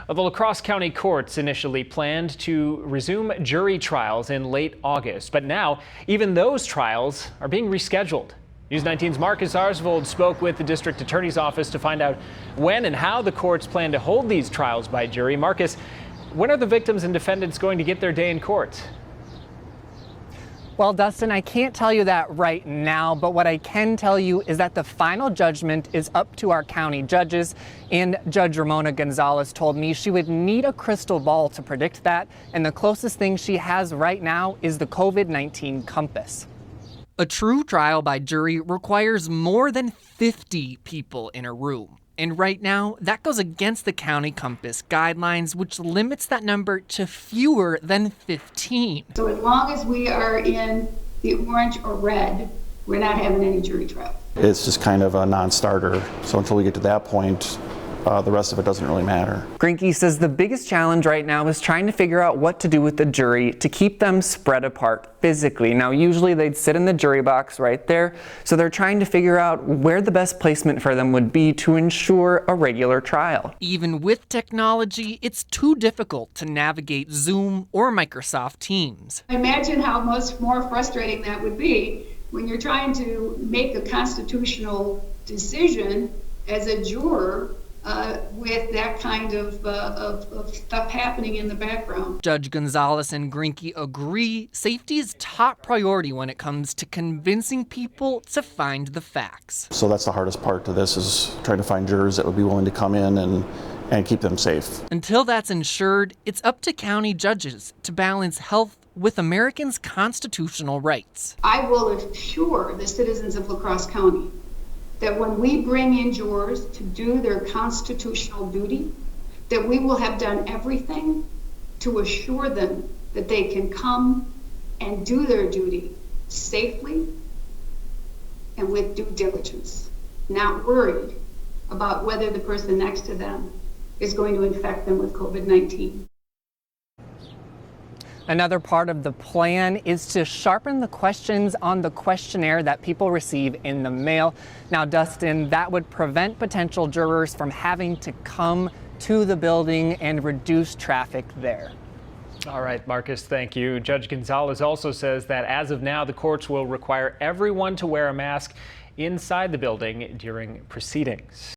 The La Crosse County courts initially planned to resume jury trials in late August, but now even those trials are being rescheduled. News 19's Marcus Arsvold spoke with the district attorney's office to find out when and how the courts plan to hold these trials by jury. Marcus, when are the victims and defendants going to get their day in court? Well, Dustin, I can't tell you that right now, but what I can tell you is that the final judgment is up to our county judges, and Judge Ramona Gonzalez told me she would need a crystal ball to predict that, and the closest thing she has right now is the COVID-19 compass. A true trial by jury requires more than 50 people in a room. And right now, that goes against the county compass guidelines, which limits that number to fewer than 15. So as long as we are in the orange or red, we're not having any jury trial. It's just kind of a non-starter. So until we get to that point, the rest of it doesn't really matter. Grinke says the biggest challenge right now is trying to figure out what to do with the jury to keep them spread apart physically. Now, usually they'd sit in the jury box right there, so they're trying to figure out where the best placement for them would be to ensure a regular trial. Even with technology, it's too difficult to navigate Zoom or Microsoft Teams. Imagine how much more frustrating that would be when you're trying to make a constitutional decision as a juror with that kind of stuff happening in the background. Judge Gonzalez and Grinke agree safety is top priority when it comes to convincing people to find the facts. So that's the hardest part to this, is trying to find jurors that would be willing to come in and keep them safe. Until that's ensured, it's up to county judges to balance health with Americans' constitutional rights. I will assure the citizens of La Crosse County that when we bring in jurors to do their constitutional duty, that we will have done everything to assure them that they can come and do their duty safely and with due diligence, not worried about whether the person next to them is going to infect them with COVID-19. Another part of the plan is to sharpen the questions on the questionnaire that people receive in the mail. Now, Dustin, that would prevent potential jurors from having to come to the building and reduce traffic there. All right, Marcus, thank you. Judge Gonzalez also says that as of now, the courts will require everyone to wear a mask inside the building during proceedings.